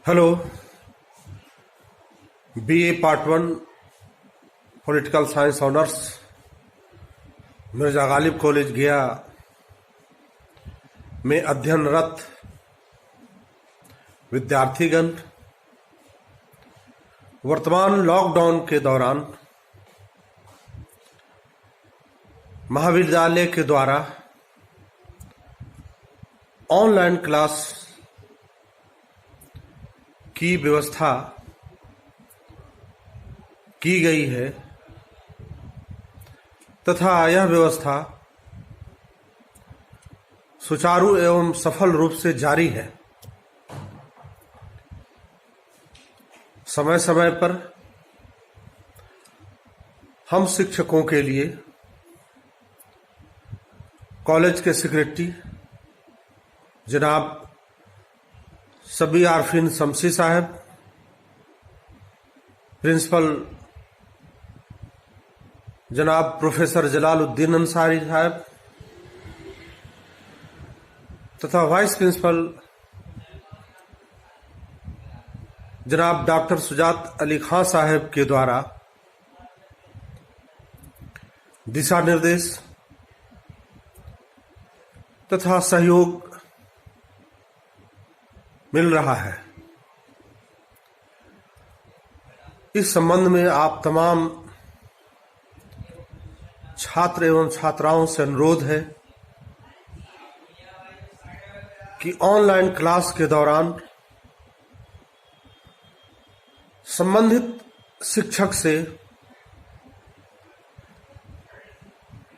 Hello. BA part 1 political science honours Mirza Ghalib college गया में अध्ययनरत विद्यार्थीगण वर्तमान लॉकडाउन के दौरान महाविद्यालय के द्वारा ऑनलाइन क्लास की व्यवस्था की गई है तथा यह व्यवस्था सुचारू एवं सफल रूप से जारी है। समय समय पर हम शिक्षकों के लिए कॉलेज के सेक्रेटरी जनाब सबी आरफीन शमसी साहब, प्रिंसिपल जनाब प्रोफेसर जलालुद्दीन अंसारी साहब तथा वाइस प्रिंसिपल जनाब डॉक्टर सुजात अली खान साहब के द्वारा दिशा निर्देश तथा सहयोग मिल रहा है। इस संबंध में आप तमाम छात्र एवं छात्राओं से अनुरोध है कि ऑनलाइन क्लास के दौरान संबंधित शिक्षक से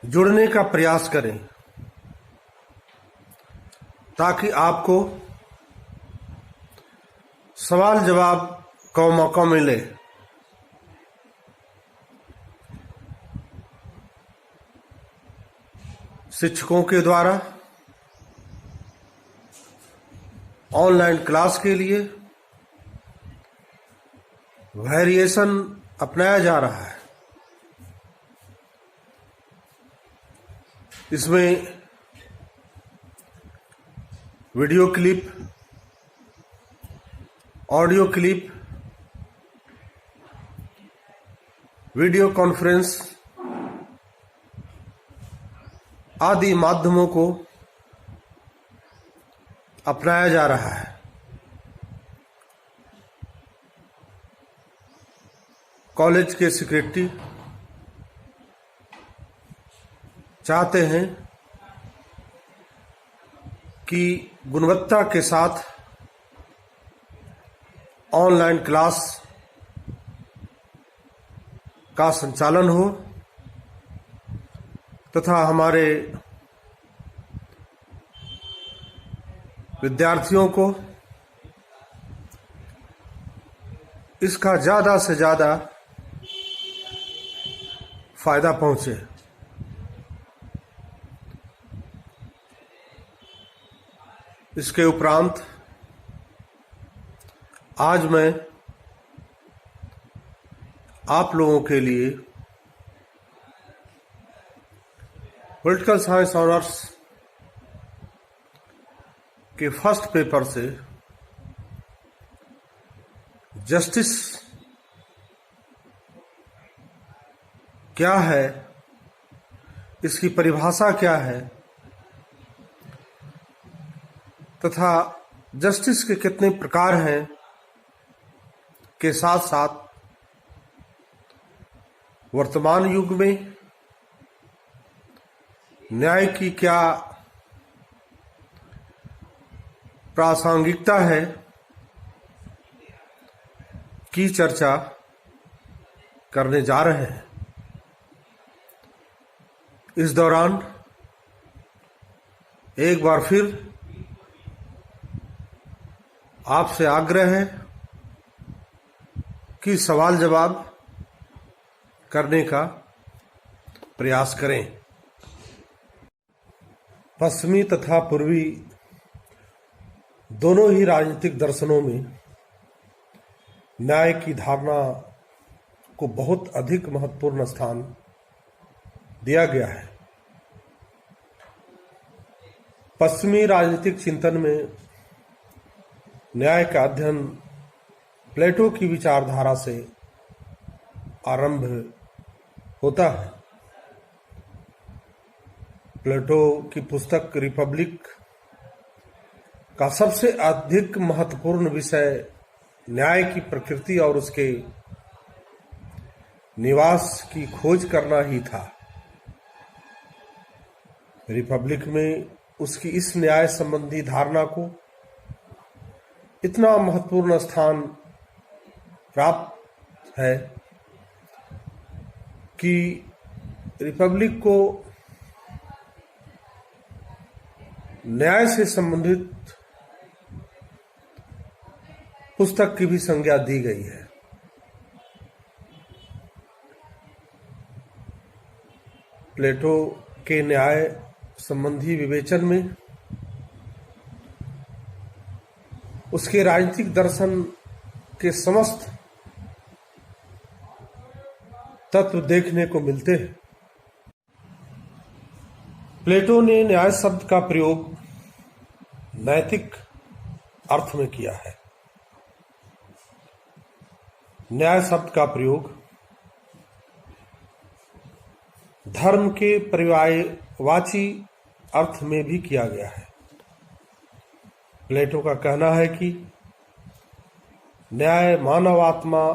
जुड़ने का प्रयास करें ताकि आपको सवाल जवाब का मौका मिले। शिक्षकों के द्वारा ऑनलाइन क्लास के लिए वेरिएशन अपनाया जा रहा है। इसमें video clip, audio clip, video conference आदि माध्यमों को अपनाया जा रहा है। कॉलेज के सेक्रेटरी चाहते हैं कि गुणवत्ता के साथ ऑनलाइन क्लास का संचालन हो तथा हमारे विद्यार्थियों को इसका ज़्यादा से ज़्यादा फायदा पहुंचे। इसके उपरांत आज मैं आप लोगों के लिए पॉलिटिकल साइंस ऑनर्स के फर्स्ट पेपर से जस्टिस क्या है, इसकी परिभाषा क्या है तथा जस्टिस के कितने प्रकार हैं के साथ साथ वर्तमान युग में न्याय की क्या प्रासंगिकता है की चर्चा करने जा रहे हैं। इस दौरान एक बार फिर आपसे आग्रह है कि सवाल जवाब करने का प्रयास करें। पश्चिमी तथा पूर्वी दोनों ही राजनीतिक दर्शनों में न्याय की धारणा को बहुत अधिक महत्वपूर्ण स्थान दिया गया है। पश्चिमी राजनीतिक चिंतन में न्याय का अध्ययन प्लेटो की विचारधारा से आरंभ होता है। प्लेटो की पुस्तक रिपब्लिक का सबसे अधिक महत्वपूर्ण विषय न्याय की प्रकृति और उसके निवास की खोज करना ही था। रिपब्लिक में उसकी इस न्याय संबंधी धारणा को इतना महत्वपूर्ण स्थान प्राप्त है कि रिपब्लिक को न्याय से संबंधित पुस्तक की भी संज्ञा दी गई है। प्लेटो के न्याय संबंधी विवेचन में उसके राजनीतिक दर्शन के समस्त तत्व देखने को मिलते हैं। प्लेटो ने न्याय शब्द का प्रयोग नैतिक अर्थ में किया है। न्याय शब्द का प्रयोग धर्म के पर्यायवाची अर्थ में भी किया गया है। प्लेटो का कहना है कि न्याय मानव आत्मा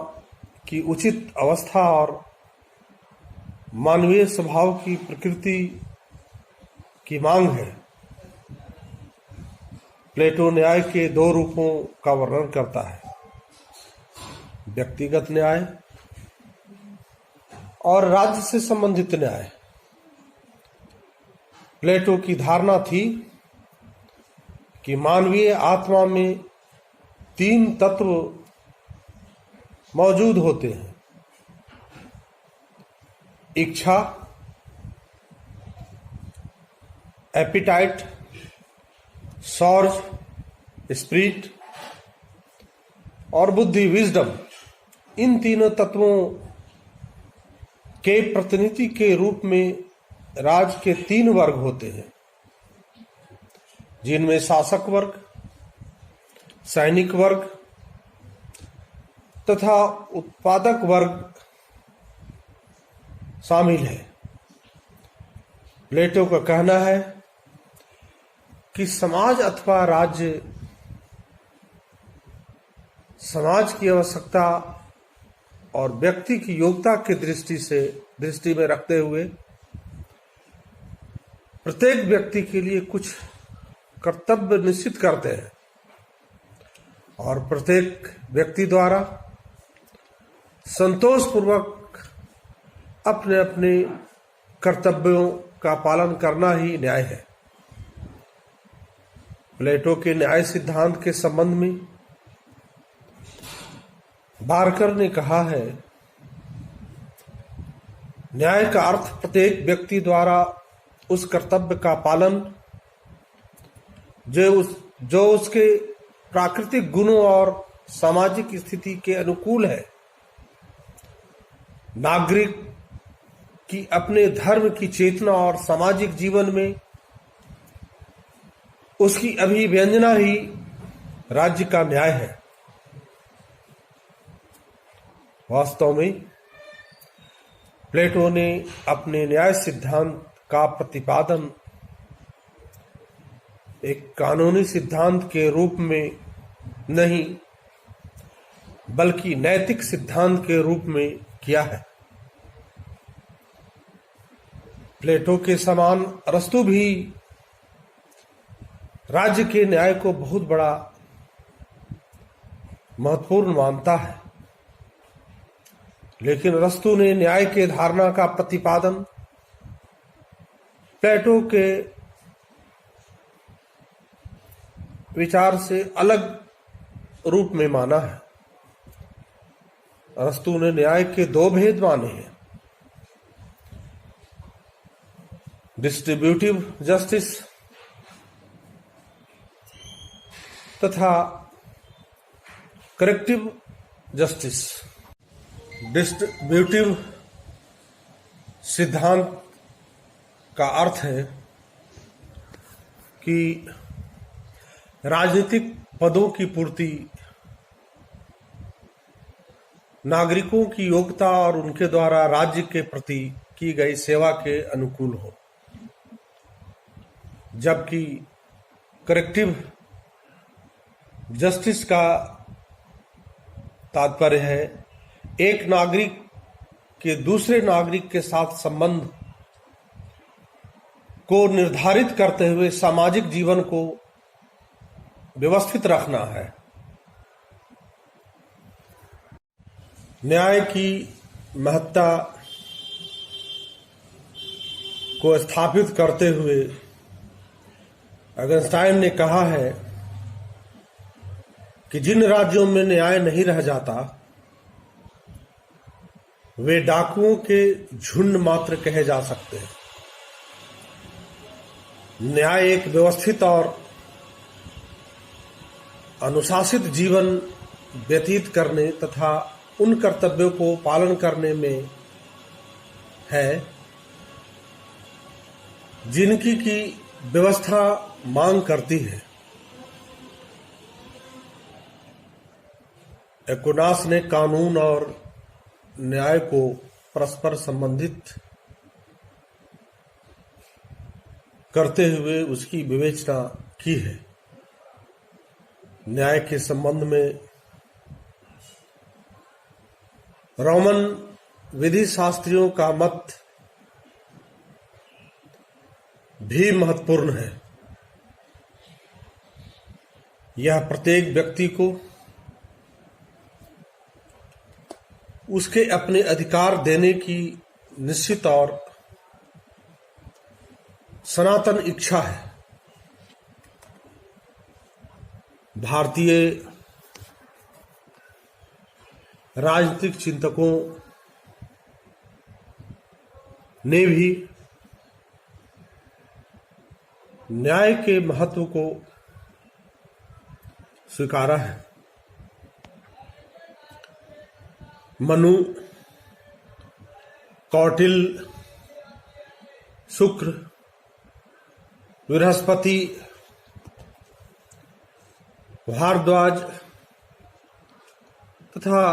की उचित अवस्था और मानवीय स्वभाव की प्रकृति की मांग है। प्लेटो न्याय के दो रूपों का वर्णन करता है, व्यक्तिगत न्याय और राज्य से संबंधित न्याय। प्लेटो की धारणा थी कि मानवीय आत्मा में तीन तत्व मौजूद होते हैं: इच्छा, एपिटाइट, सौर्ज, स्पिरिट और बुद्धि, विजडम। इन तीनों तत्वों के प्रतिनिधि के रूप में राज के तीन वर्ग होते हैं, जिनमें शासक वर्ग, सैनिक वर्ग तथा उत्पादक वर्ग शामिल है। प्लेटो का कहना है कि समाज अथवा राज्य समाज की आवश्यकता और व्यक्ति की योग्यता की दृष्टि में रखते हुए प्रत्येक व्यक्ति के लिए कुछ कर्तव्य निश्चित करते हैं और प्रत्येक व्यक्ति द्वारा संतोषपूर्वक अपने अपने कर्तव्यों का पालन करना ही न्याय है। प्लेटो के न्याय सिद्धांत के संबंध में बार्कर ने कहा है, न्याय का अर्थ प्रत्येक व्यक्ति द्वारा उस कर्तव्य का पालन जो उसके प्राकृतिक गुणों और सामाजिक स्थिति के अनुकूल है। नागरिक की अपने धर्म की चेतना और सामाजिक जीवन में उसकी अभिव्यंजना ही राज्य का न्याय है। वास्तव में प्लेटो ने अपने न्याय सिद्धांत का प्रतिपादन एक कानूनी सिद्धांत के रूप में नहीं बल्कि नैतिक सिद्धांत के रूप में किया है। प्लेटो के समान अरस्तु भी राज्य के न्याय को बहुत बड़ा महत्वपूर्ण मानता है, लेकिन अरस्तु ने न्याय के धारणा का प्रतिपादन प्लेटो के विचार से अलग रूप में माना है। अरस्तु ने न्याय के दो भेद माने हैं, डिस्ट्रीब्यूटिव जस्टिस तथा करेक्टिव जस्टिस। डिस्ट्रीब्यूटिव सिद्धांत का अर्थ है कि राजनीतिक पदों की पूर्ति नागरिकों की योग्यता और उनके द्वारा राज्य के प्रति की गई सेवा के अनुकूल हो, जबकि करेक्टिव जस्टिस का तात्पर्य है एक नागरिक के दूसरे नागरिक के साथ संबंध को निर्धारित करते हुए सामाजिक जीवन को व्यवस्थित रखना है। न्याय की महत्ता को स्थापित करते हुए अगस्टाइन ने कहा है कि जिन राज्यों में न्याय नहीं रह जाता वे डाकुओं के झुंड मात्र कहे जा सकते हैं। न्याय एक व्यवस्थित और अनुशासित जीवन व्यतीत करने तथा उन कर्तव्यों को पालन करने में है जिनकी की व्यवस्था मांग करती है। एक्विनास ने कानून और न्याय को परस्पर संबंधित करते हुए उसकी विवेचना की है। न्याय के संबंध में रोमन विधि शास्त्रियों का मत भी महत्वपूर्ण है। यह प्रत्येक व्यक्ति को उसके अपने अधिकार देने की निश्चित और सनातन इच्छा है। भारतीय राजनीतिक चिंतकों ने भी न्याय के महत्व को स्वीकारा है। मनु, कौटिल्य, शुक्र, बृहस्पति, भारद्वाज तथा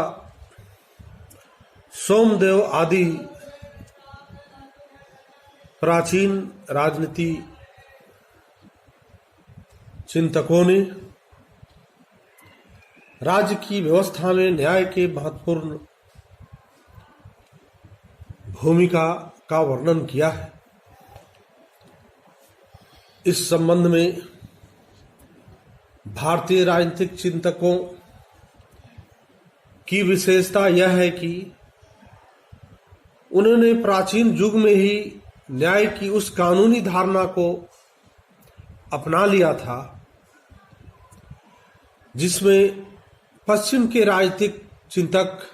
सोमदेव आदि प्राचीन राजनीति चिंतकों ने राज्य की व्यवस्था में न्याय के महत्वपूर्ण भूमिका का वर्णन किया है। इस संबंध में भारतीय राजनीतिक चिंतकों की विशेषता यह है कि उन्होंने प्राचीन युग में ही न्याय की उस कानूनी धारणा को अपना लिया था जिसमें पश्चिम के राजनीतिक चिंतक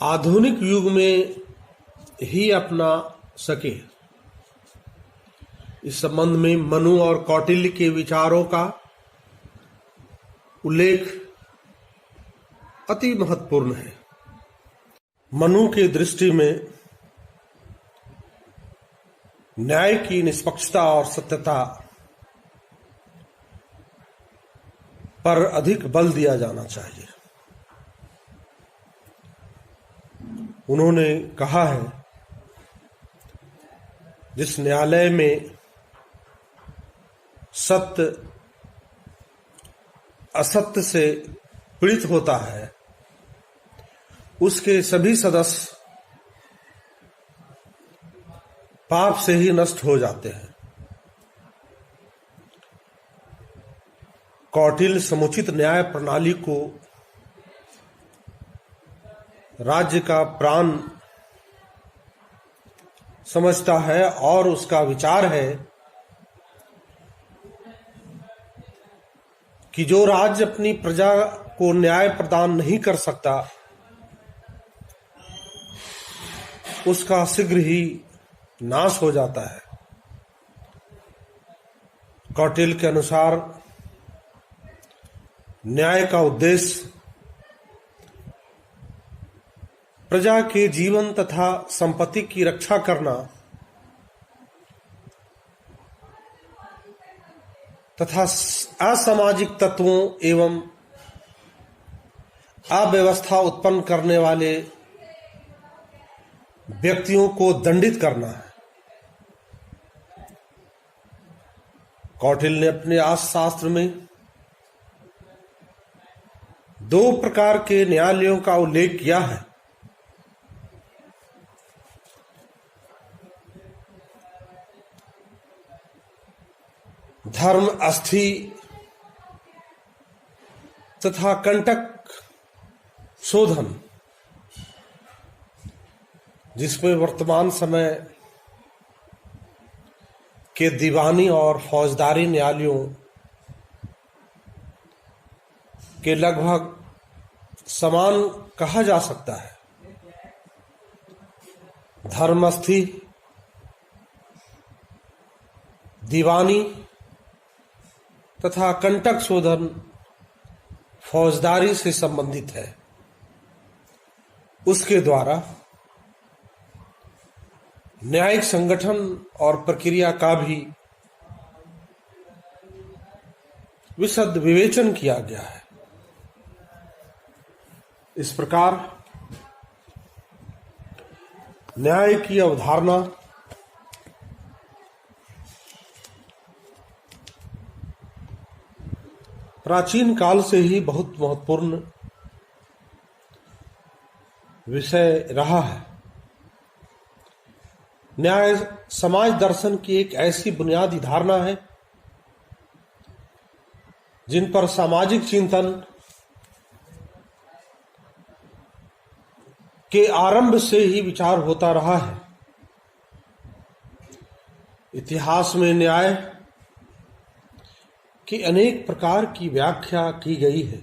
आधुनिक युग में ही अपना सके। इस संबंध में मनु और कौटिल्य के विचारों का उल्लेख अति महत्वपूर्ण है। मनु की दृष्टि में न्याय की निष्पक्षता और सत्यता पर अधिक बल दिया जाना चाहिए। उन्होंने कहा है जिस न्यायालय में सत्य असत्य से पीड़ित होता है उसके सभी सदस्य पाप से ही नष्ट हो जाते हैं। कौटिल्य समुचित न्याय प्रणाली को राज्य का प्राण समझता है और उसका विचार है कि जो राज्य अपनी प्रजा को न्याय प्रदान नहीं कर सकता उसका शीघ्र ही नाश हो जाता है। कौटिल्य के अनुसार न्याय का उद्देश्य प्रजा के जीवन तथा संपत्ति की रक्षा करना तथा असामाजिक तत्वों एवं अव्यवस्था उत्पन्न करने वाले व्यक्तियों को दंडित करना है। कौटिल्य ने अपने अर्थशास्त्र में 2 प्रकार के न्यायालयों का उल्लेख किया है। धर्म अस्थि तथा कंटक शोधन, जिसमें वर्तमान समय के दीवानी और फौजदारी न्यायालयों के लगभग समान कहा जा सकता है। धर्मस्थी दीवानी तथा कंटक शोधन फौजदारी से संबंधित है। उसके द्वारा न्यायिक संगठन और प्रक्रिया का भी विशद विवेचन किया गया है। इस प्रकार न्याय की अवधारणा प्राचीन काल से ही बहुत महत्वपूर्ण विषय रहा है। न्याय समाज दर्शन की एक ऐसी बुनियादी धारणा है जिन पर सामाजिक चिंतन के आरंभ से ही विचार होता रहा है। इतिहास में न्याय की अनेक प्रकार की व्याख्या की गई है।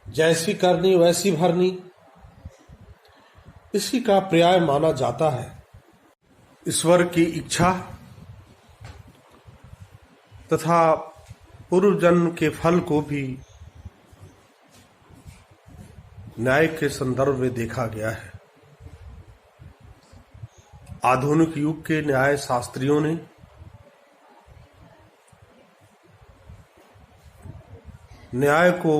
जैसी करनी वैसी भरनी, इसी का पर्याय माना जाता है। ईश्वर की इच्छा तथा पूर्व जन्म के फल को भी न्याय के संदर्भ में देखा गया है। आधुनिक युग के न्याय शास्त्रियों ने न्याय को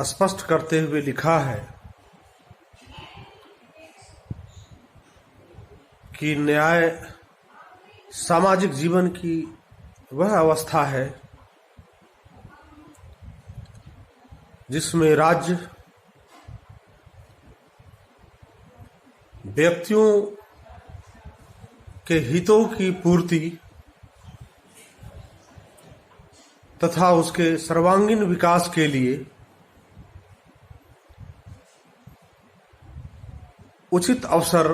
स्पष्ट करते हुए लिखा है कि न्याय सामाजिक जीवन की वह अवस्था है जिसमें राज्य व्यक्तियों के हितों की पूर्ति तथा उसके सर्वांगीण विकास के लिए उचित अवसर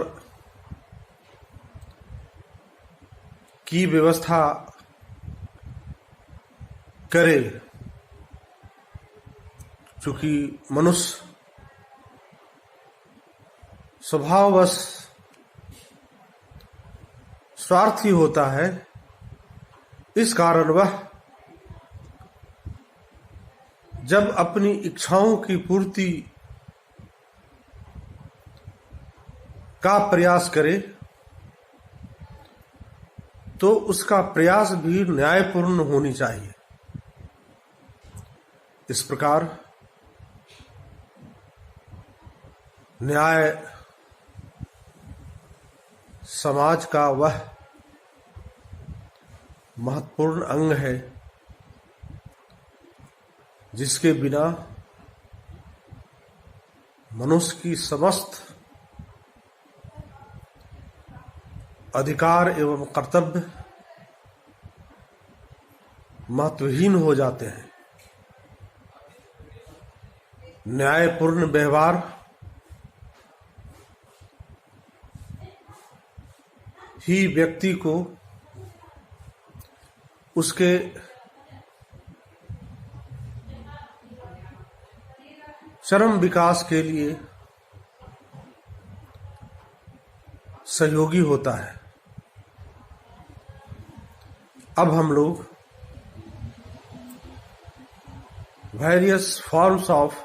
की व्यवस्था करे। चूंकि मनुष्य स्वभाववश स्वार्थी होता है, इस कारण वह जब अपनी इच्छाओं की पूर्ति का प्रयास करे तो उसका प्रयास भी न्यायपूर्ण होनी चाहिए। इस प्रकार न्याय समाज का वह महत्वपूर्ण अंग है जिसके बिना मनुष्य की समस्त अधिकार एवं कर्तव्य महत्वहीन हो जाते हैं। न्यायपूर्ण व्यवहार ही व्यक्ति को उसके चरम विकास के लिए सहयोगी होता है। अब हम लोग वेरियस फॉर्म्स ऑफ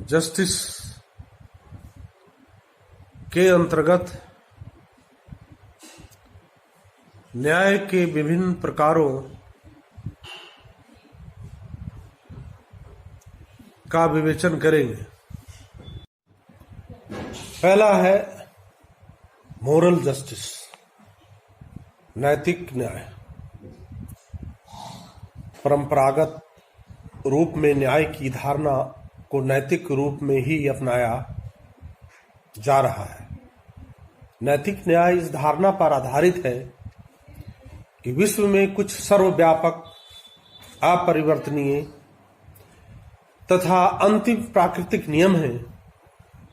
जस्टिस के अंतर्गत न्याय के विभिन्न प्रकारों का विवेचन करेंगे। पहला है मोरल जस्टिस, नैतिक न्याय। परंपरागत रूप में न्याय की धारणा को नैतिक रूप में ही अपनाया जा रहा है। नैतिक न्याय इस धारणा पर आधारित है कि विश्व में कुछ सर्वव्यापक, अपरिवर्तनीय तथा अंतिम प्राकृतिक नियम हैं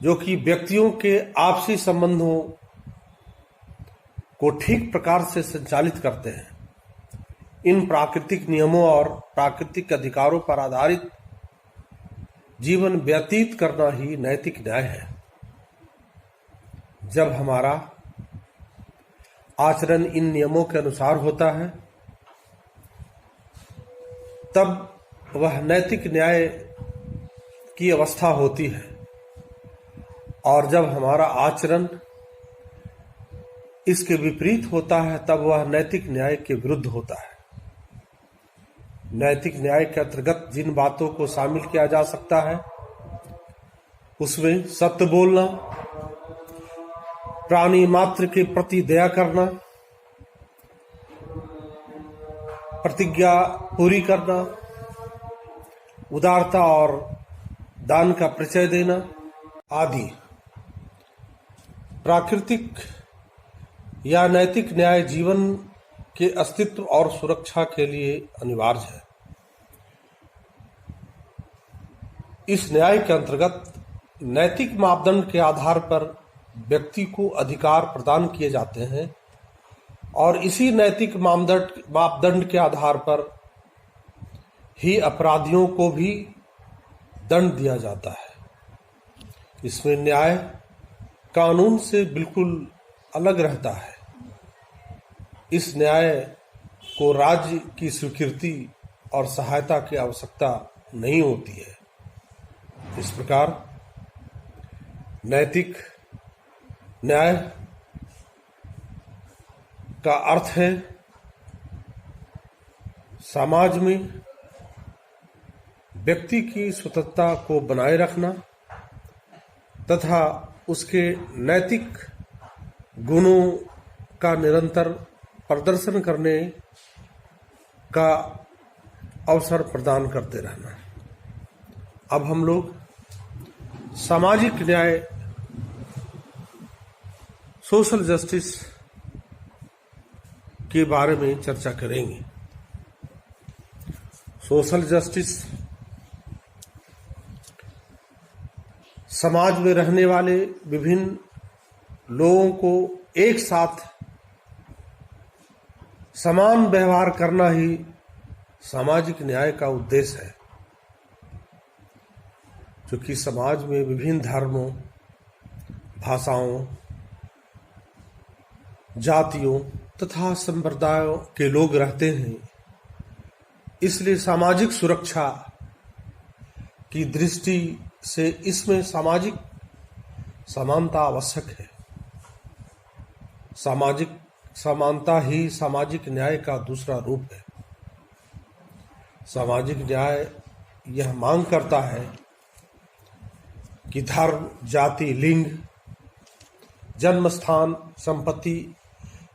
जो कि व्यक्तियों के आपसी संबंधों को ठीक प्रकार से संचालित करते हैं। इन प्राकृतिक नियमों और प्राकृतिक अधिकारों पर आधारित जीवन व्यतीत करना ही नैतिक न्याय है। जब हमारा आचरण इन नियमों के अनुसार होता है तब वह नैतिक न्याय की अवस्था होती है, और जब हमारा आचरण इसके विपरीत होता है तब वह नैतिक न्याय के विरुद्ध होता है। नैतिक न्याय के अंतर्गत जिन बातों को शामिल किया जा सकता है उसमें सत्य बोलना, प्राणी मात्र के प्रति दया करना, प्रतिज्ञा पूरी करना, उदारता और दान का परिचय देना आदि। प्राकृतिक या नैतिक न्याय जीवन के अस्तित्व और सुरक्षा के लिए अनिवार्य है। इस न्याय के अंतर्गत नैतिक मापदंड के आधार पर व्यक्ति को अधिकार प्रदान किए जाते हैं और इसी नैतिक मापदंड के आधार पर ही अपराधियों को भी दंड दिया जाता है। इसमें न्याय कानून से बिल्कुल अलग रहता है। इस न्याय को राज्य की स्वीकृति और सहायता की आवश्यकता नहीं होती है। इस प्रकार नैतिक न्याय का अर्थ है समाज में व्यक्ति की स्वतंत्रता को बनाए रखना तथा उसके नैतिक गुणों का निरंतर प्रदर्शन करने का अवसर प्रदान करते रहना। अब हम लोग सामाजिक न्याय, सोशल जस्टिस के बारे में चर्चा करेंगे। सोशल जस्टिस समाज में रहने वाले विभिन्न लोगों को एक साथ समान व्यवहार करना ही सामाजिक न्याय का उद्देश्य है। क्योंकि समाज में विभिन्न धर्मों, भाषाओं, जातियों तथा संप्रदायों के लोग रहते हैं, इसलिए सामाजिक सुरक्षा की दृष्टि से इसमें सामाजिक समानता आवश्यक है। सामाजिक समानता ही सामाजिक न्याय का दूसरा रूप है। सामाजिक न्याय यह मांग करता है कि धर्म, जाति, लिंग, जन्म स्थान, संपत्ति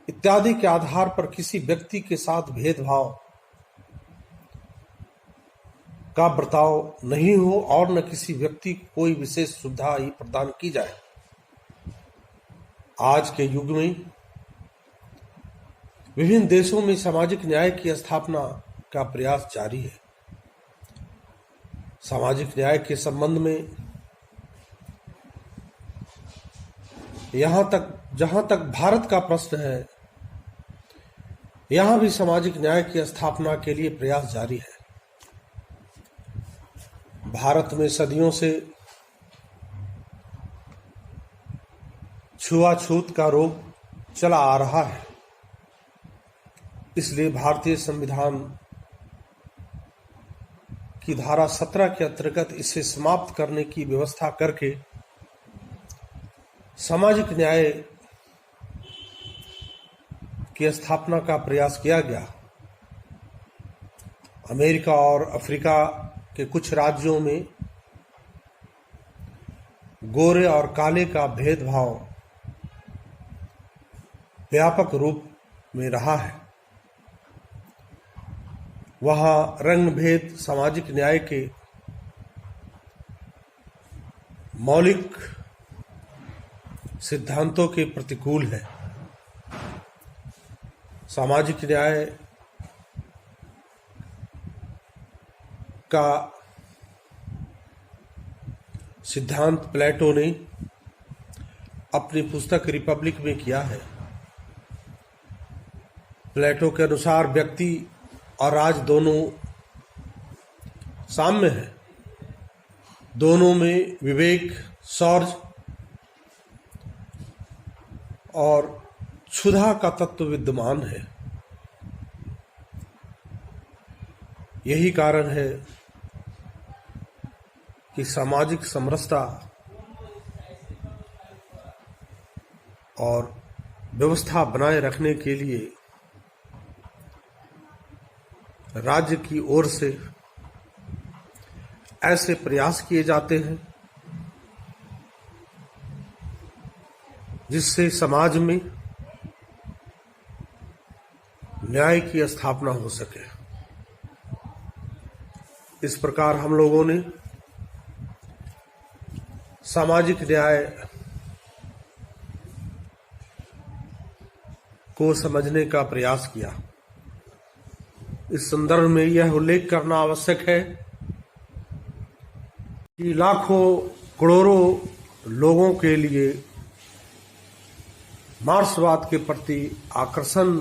इत्यादि के आधार पर किसी व्यक्ति के साथ भेदभाव का बर्ताव नहीं हो और न किसी व्यक्ति को कोई विशेष सुविधा ही प्रदान की जाए। आज के युग में विभिन्न देशों में सामाजिक न्याय की स्थापना का प्रयास जारी है। सामाजिक न्याय के संबंध में जहां तक भारत का प्रश्न है, यहां भी सामाजिक न्याय की स्थापना के लिए प्रयास जारी है। भारत में सदियों से छुआछूत का रोग चला आ रहा है। इसलिए भारतीय संविधान की धारा 17 के अंतर्गत इसे समाप्त करने की व्यवस्था करके सामाजिक न्याय की स्थापना का प्रयास किया गया। अमेरिका और अफ्रीका के कुछ राज्यों में गोरे और काले का भेदभाव व्यापक रूप में रहा है। वहां रंग भेद सामाजिक न्याय के मौलिक सिद्धांतों के प्रतिकूल है। सामाजिक न्याय का सिद्धांत प्लेटो ने अपनी पुस्तक रिपब्लिक में किया है। प्लेटो के अनुसार व्यक्ति और राज दोनों साम्य है। दोनों में विवेक, शौर्य और क्षुधा का तत्व विद्यमान है। यही कारण है कि सामाजिक समरसता और व्यवस्था बनाए रखने के लिए राज्य की ओर से ऐसे प्रयास किए जाते हैं जिससे समाज में न्याय की स्थापना हो सके। इस प्रकार हम लोगों ने सामाजिक न्याय को समझने का प्रयास किया। इस संदर्भ में यह उल्लेख करना आवश्यक है कि लाखों करोड़ों लोगों के लिए मार्क्सवाद के प्रति आकर्षण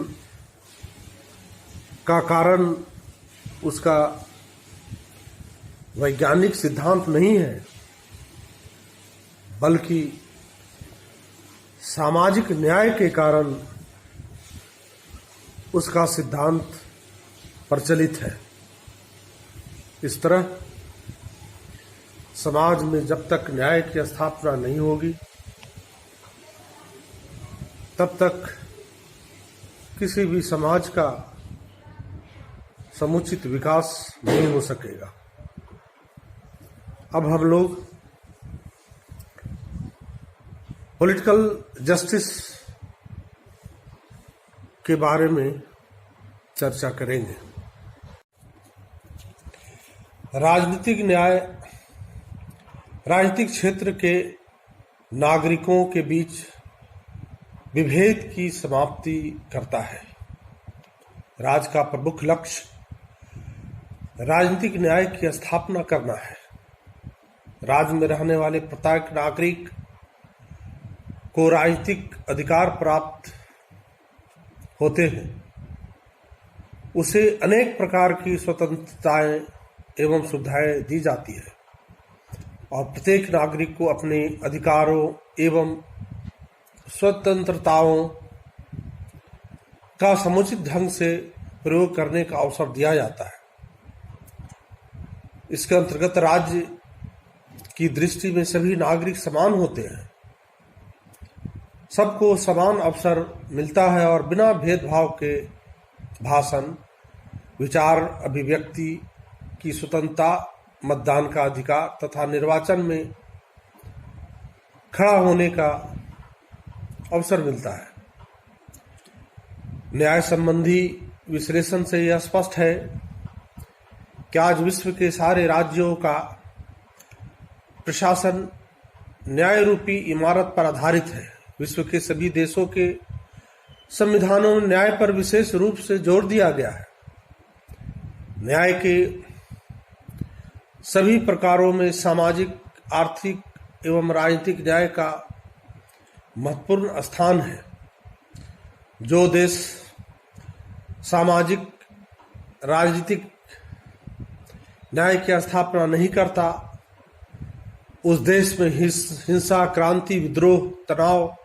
का कारण उसका वैज्ञानिक सिद्धांत नहीं है, बल्कि सामाजिक न्याय के कारण उसका सिद्धांत प्रचलित है। इस तरह समाज में जब तक न्याय की स्थापना नहीं होगी तब तक किसी भी समाज का समुचित विकास नहीं हो सकेगा। अब हम लोग पॉलिटिकल जस्टिस के बारे में चर्चा करेंगे। राजनीतिक न्याय राजनीतिक क्षेत्र के नागरिकों के बीच विभेद की समाप्ति करता है। राज्य का प्रमुख लक्ष्य राजनीतिक न्याय की स्थापना करना है। राज्य में रहने वाले प्रत्येक नागरिक को राजनीतिक अधिकार प्राप्त होते हैं। उसे अनेक प्रकार की स्वतंत्रताएं एवं सुविधाएं दी जाती है और प्रत्येक नागरिक को अपने अधिकारों एवं स्वतंत्रताओं का समुचित ढंग से प्रयोग करने का अवसर दिया जाता है। इसके अंतर्गत राज्य की दृष्टि में सभी नागरिक समान होते हैं। सबको समान अवसर मिलता है और बिना भेदभाव के भाषण, विचार, अभिव्यक्ति की स्वतंत्रता, मतदान का अधिकार तथा निर्वाचन में खड़ा होने का अवसर मिलता है। न्याय संबंधी विश्लेषण से यह स्पष्ट है कि आज विश्व के सारे राज्यों का प्रशासन न्याय रूपी इमारत पर आधारित है। विश्व के सभी देशों के संविधानों में न्याय पर विशेष रूप से जोर दिया गया है। न्याय के सभी प्रकारों में सामाजिक, आर्थिक एवं राजनीतिक न्याय का महत्वपूर्ण स्थान है। जो देश सामाजिक, राजनीतिक न्याय की स्थापना नहीं करता, उस देश में हिंसा, क्रांति, विद्रोह, तनाव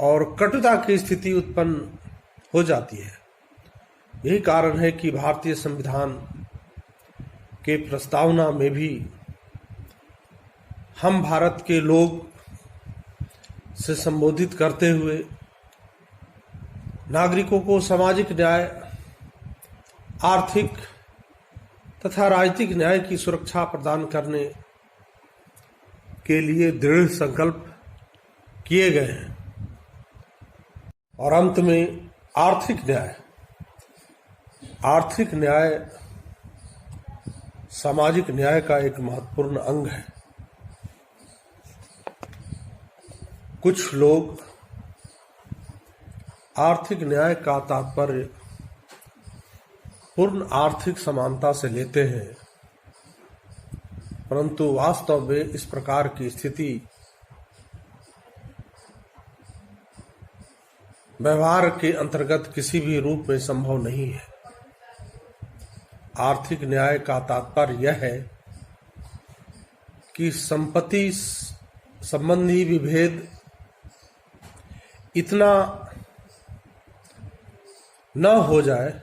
और कटुता की स्थिति उत्पन्न हो जाती है। यही कारण है कि भारतीय संविधान के प्रस्तावना में भी हम भारत के लोग से संबोधित करते हुए नागरिकों को सामाजिक न्याय, आर्थिक तथा राजनीतिक न्याय की सुरक्षा प्रदान करने के लिए दृढ़ संकल्प किए गए हैं। और अंत में आर्थिक न्याय सामाजिक न्याय का एक महत्वपूर्ण अंग है। कुछ लोग आर्थिक न्याय का तात्पर्य पूर्ण आर्थिक समानता से लेते हैं, परंतु वास्तव में इस प्रकार की स्थिति व्यवहार के अंतर्गत किसी भी रूप में संभव नहीं है। आर्थिक न्याय का तात्पर्य यह है कि संपत्ति संबंधी विभेद इतना न हो जाए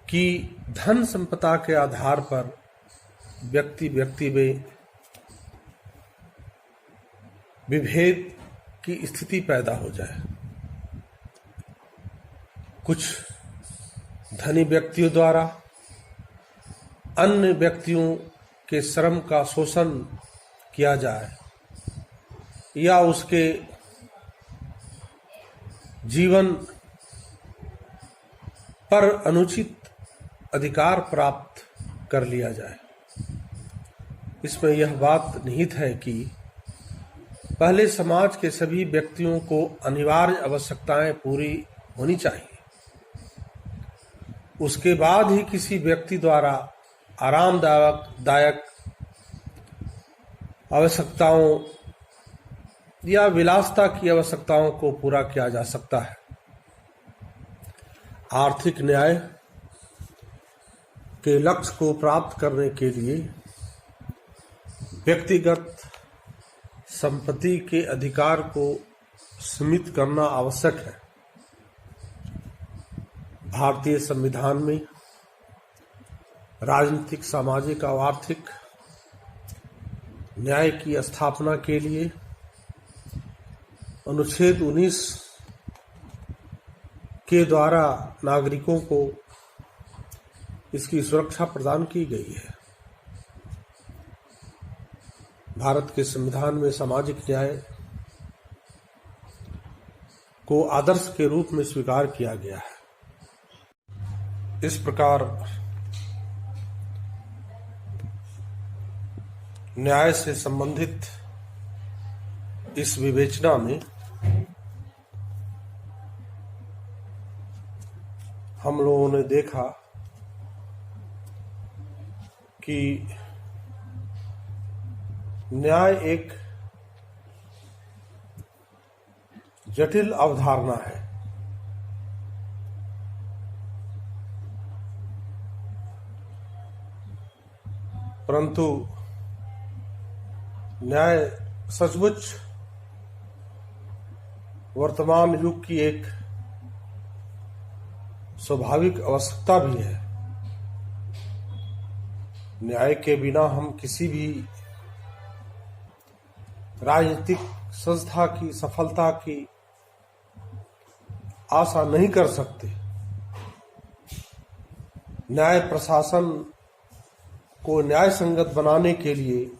कि धन संपदा के आधार पर व्यक्ति में विभेद की स्थिति पैदा हो जाए। कुछ धनी व्यक्तियों द्वारा अन्य व्यक्तियों के श्रम का शोषण किया जाए या उसके जीवन पर अनुचित अधिकार प्राप्त कर लिया जाए। इसमें यह बात निहित है कि पहले समाज के सभी व्यक्तियों को अनिवार्य आवश्यकताएं पूरी होनी चाहिए, उसके बाद ही किसी व्यक्ति द्वारा आरामदायक आवश्यकताओं या विलासिता की आवश्यकताओं को पूरा किया जा सकता है। आर्थिक न्याय के लक्ष्य को प्राप्त करने के लिए व्यक्तिगत संपत्ति के अधिकार को सीमित करना आवश्यक है। भारतीय संविधान में राजनीतिक, सामाजिक और आर्थिक न्याय की स्थापना के लिए अनुच्छेद 19 के द्वारा नागरिकों को इसकी सुरक्षा प्रदान की गई है। भारत के संविधान में सामाजिक न्याय को आदर्श के रूप में स्वीकार किया गया है। इस प्रकार न्याय से संबंधित इस विवेचना में हम लोगों ने देखा कि न्याय एक जटिल अवधारणा है। परंतु न्याय सचमुच वर्तमान युग की एक स्वाभाविक आवश्यकता भी है। न्याय के बिना हम किसी भी राजनीतिक संस्था की सफलता की आशा नहीं कर सकते। न्याय प्रशासन को न्याय संगत बनाने के लिए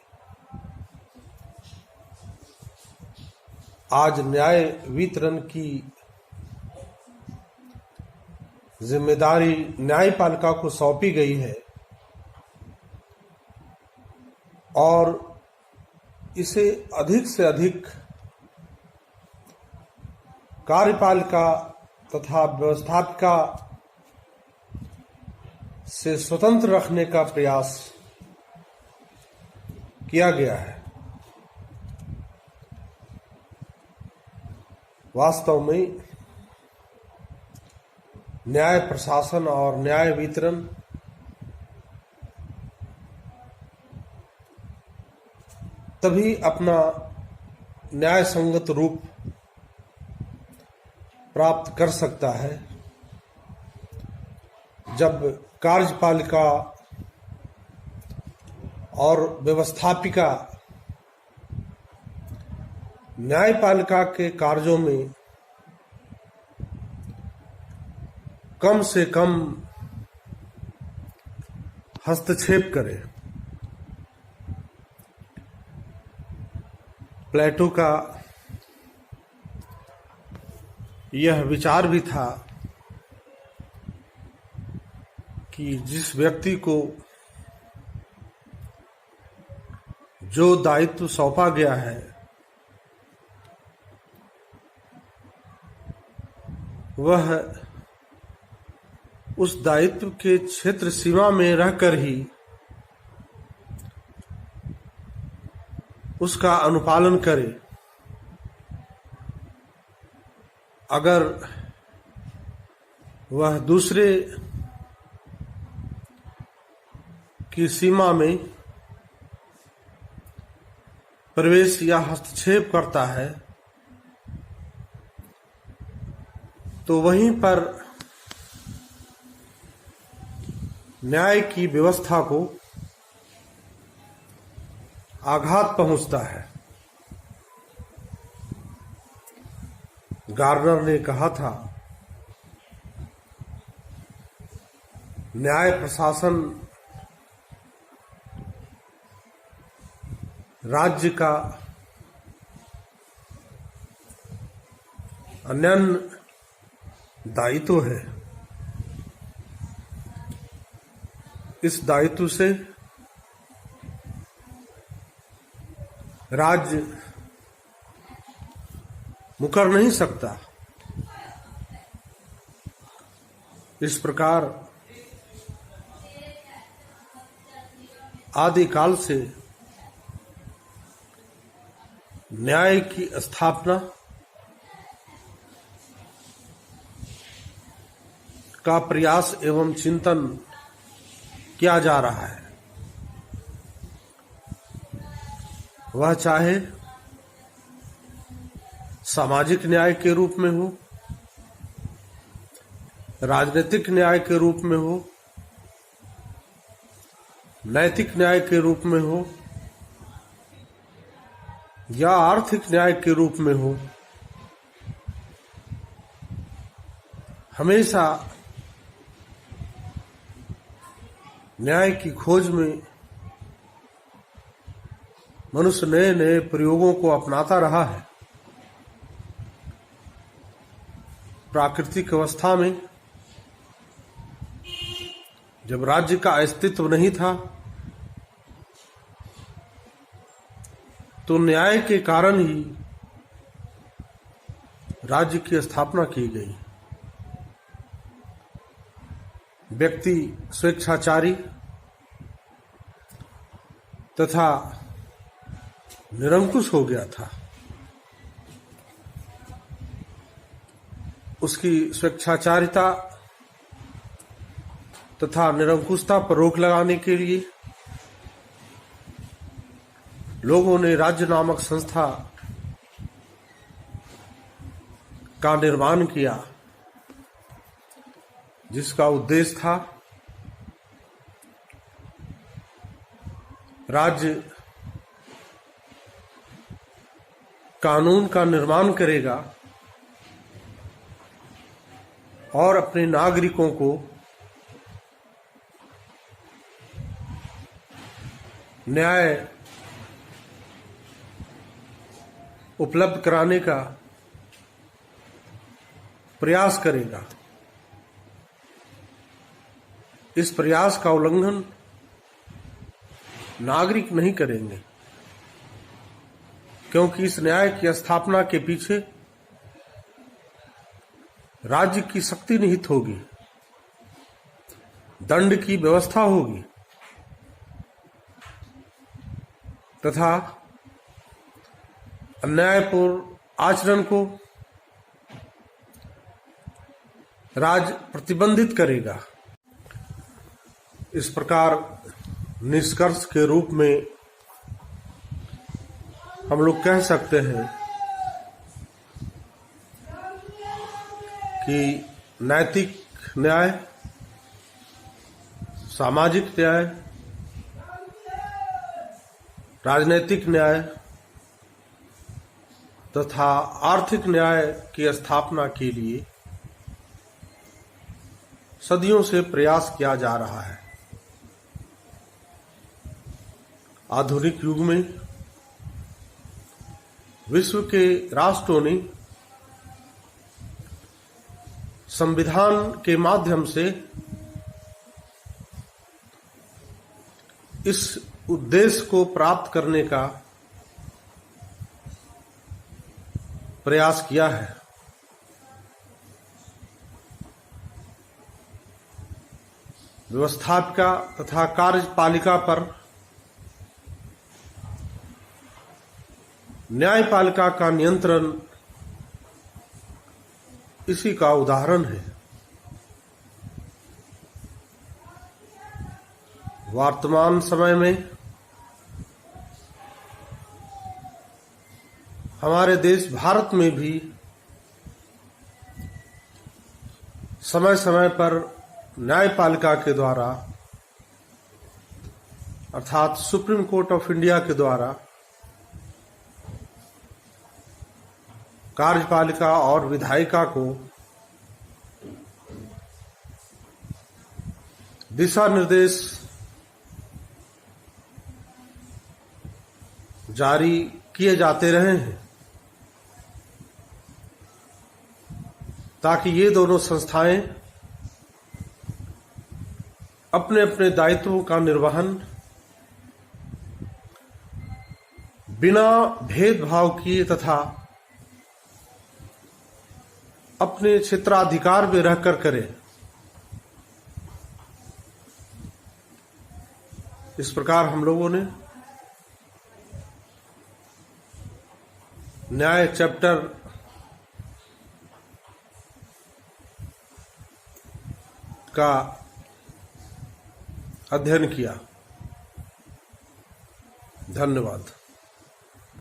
आज न्याय वितरण की जिम्मेदारी न्यायपालिका को सौंपी गई है और इसे अधिक से अधिक कार्यपालिका तथा व्यवस्थापिका से स्वतंत्र रखने का प्रयास किया गया है। वास्तव में न्याय प्रशासन और न्याय वितरण तभी अपना न्याय संगत रूप प्राप्त कर सकता है जब कार्यपालिका और व्यवस्थापिका न्यायपालिका के कार्यों में कम से कम हस्तक्षेप करे। प्लेटो का यह विचार भी था कि जिस व्यक्ति को जो दायित्व सौंपा गया है वह उस दायित्व के क्षेत्र सीमा में रहकर ही उसका अनुपालन करे। अगर वह दूसरे की सीमा में प्रवेश या हस्तक्षेप करता है तो वहीं पर न्याय की व्यवस्था को आघात पहुंचता है। गार्नर ने कहा था, न्याय प्रशासन राज्य का अनन्य दायित्व है। इस दायित्व से राज्य मुकर नहीं सकता। इस प्रकार आदिकाल से न्याय की स्थापना का प्रयास एवं चिंतन किया जा रहा है। वह चाहे सामाजिक न्याय के रूप में हो, राजनीतिक न्याय के रूप में हो, नैतिक न्याय के रूप में हो या आर्थिक न्याय के रूप में हो, हमेशा न्याय की खोज में मनुष्य नए नए प्रयोगों को अपनाता रहा है। प्राकृतिक अवस्था में जब राज्य का अस्तित्व नहीं था तो न्याय के कारण ही राज्य की स्थापना की गई। व्यक्ति स्वेच्छाचारी तथा निरंकुश हो गया था। उसकी स्वेच्छाचारिता तथा निरंकुशता पर रोक लगाने के लिए लोगों ने राज्य नामक संस्था का निर्माण किया, जिसका उद्देश्य था राज्य कानून का निर्माण करेगा और अपने नागरिकों को न्याय उपलब्ध कराने का प्रयास करेगा। इस प्रयास का उल्लंघन नागरिक नहीं करेंगे, क्योंकि इस न्याय की स्थापना के पीछे राज्य की शक्ति निहित होगी, दंड की व्यवस्था होगी तथा अन्यायपूर्ण आचरण को राज्य प्रतिबंधित करेगा। इस प्रकार निष्कर्ष के रूप में हम लोग कह सकते हैं कि नैतिक न्याय, सामाजिक न्याय, राजनैतिक न्याय तथा आर्थिक न्याय की स्थापना के लिए सदियों से प्रयास किया जा रहा है। आधुनिक युग में विश्व के राष्ट्रों ने संविधान के माध्यम से इस उद्देश्य को प्राप्त करने का प्रयास किया है। व्यवस्थापिका तथा कार्यपालिका पर न्यायपालिका का नियंत्रण इसी का उदाहरण है। वर्तमान समय में हमारे देश भारत में भी समय समय पर न्यायपालिका के द्वारा अर्थात सुप्रीम कोर्ट ऑफ इंडिया के द्वारा कार्यपालिका और विधायिका को दिशा निर्देश जारी किए जाते रहे हैं ताकि ये दोनों संस्थाएं अपने अपने दायित्वों का निर्वहन बिना भेदभाव किए तथा अपने क्षेत्राधिकार में रहकर करें। इस प्रकार हम लोगों ने न्याय चैप्टर का अध्ययन किया। धन्यवाद।